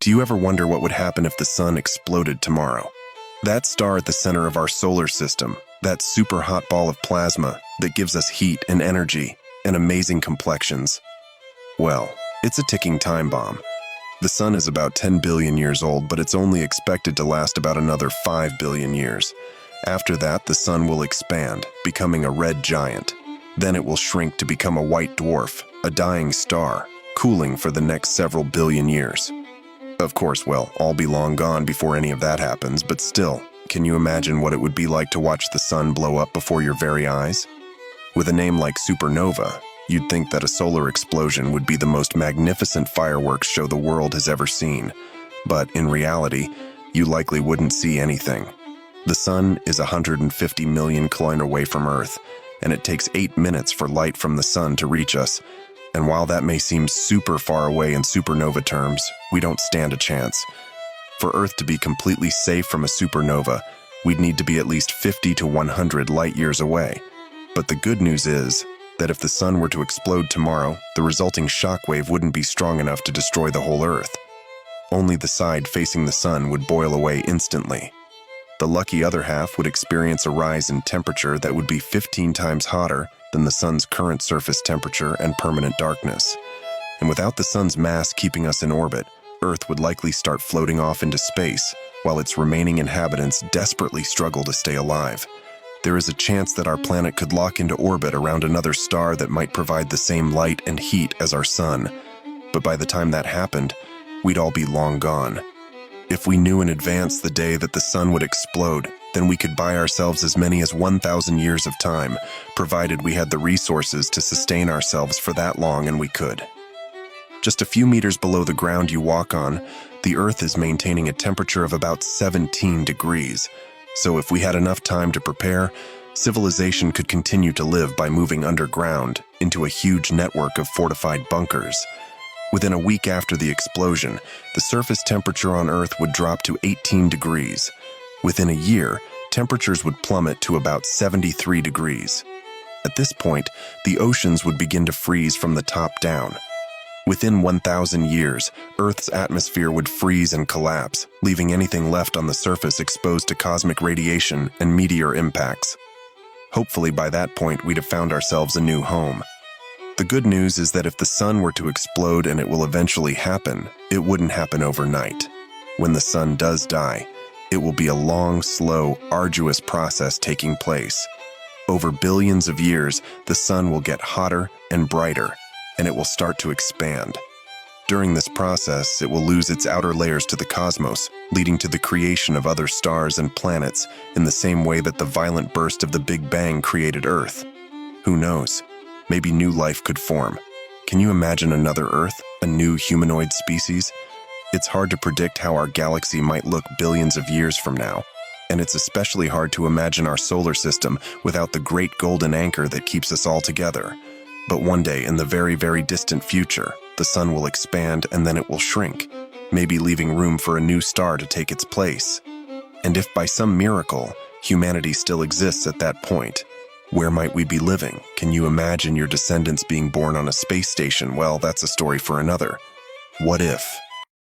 Do you ever wonder what would happen if the sun exploded tomorrow? That star at the center of our solar system, that super hot ball of plasma that gives us heat and energy and amazing complexions. Well, it's a ticking time bomb. The sun is about 10 billion years old, but it's only expected to last about another 5 billion years. After that, the sun will expand, becoming a red giant. Then it will shrink to become a white dwarf, a dying star, cooling for the next several billion years. Of course, we'll all be long gone before any of that happens, but still, can you imagine what it would be like to watch the sun blow up before your very eyes? With a name like Supernova, you'd think that a solar explosion would be the most magnificent fireworks show the world has ever seen. But in reality, you likely wouldn't see anything. The sun is 150 million kilometers away from Earth, and it takes 8 minutes for light from the sun to reach us. And while that may seem super far away in supernova terms, we don't stand a chance. For Earth to be completely safe from a supernova, we'd need to be at least 50 to 100 light years away. But the good news is that if the sun were to explode tomorrow, the resulting shockwave wouldn't be strong enough to destroy the whole Earth. Only the side facing the sun would boil away instantly. The lucky other half would experience a rise in temperature that would be 15 times hotter than the sun's current surface temperature and permanent darkness. And without the sun's mass keeping us in orbit, Earth would likely start floating off into space, while its remaining inhabitants desperately struggle to stay alive. There is a chance that our planet could lock into orbit around another star that might provide the same light and heat as our sun. But by the time that happened, we'd all be long gone. If we knew in advance the day that the sun would explode, then we could buy ourselves as many as 1,000 years of time, provided we had the resources to sustain ourselves for that long, and we could. Just a few meters below the ground you walk on, the Earth is maintaining a temperature of about 17 degrees. So if we had enough time to prepare, civilization could continue to live by moving underground into a huge network of fortified bunkers. Within a week after the explosion, the surface temperature on Earth would drop to 18 degrees. Within a year, temperatures would plummet to about 73 degrees. At this point, the oceans would begin to freeze from the top down. Within 1,000 years, Earth's atmosphere would freeze and collapse, leaving anything left on the surface exposed to cosmic radiation and meteor impacts. Hopefully by that point we'd have found ourselves a new home. The good news is that if the sun were to explode, and it will eventually happen, it wouldn't happen overnight. When the sun does die, it will be a long, slow, arduous process taking place. Over billions of years, the sun will get hotter and brighter, and it will start to expand. During this process, it will lose its outer layers to the cosmos, leading to the creation of other stars and planets in the same way that the violent burst of the Big Bang created Earth. Who knows? Maybe new life could form. Can you imagine another Earth, a new humanoid species? It's hard to predict how our galaxy might look billions of years from now, and it's especially hard to imagine our solar system without the great golden anchor that keeps us all together. But one day, in the very, very distant future, the sun will expand and then it will shrink, maybe leaving room for a new star to take its place. And if by some miracle, humanity still exists at that point, where might we be living? Can you imagine your descendants being born on a space station? Well, that's a story for another. What if?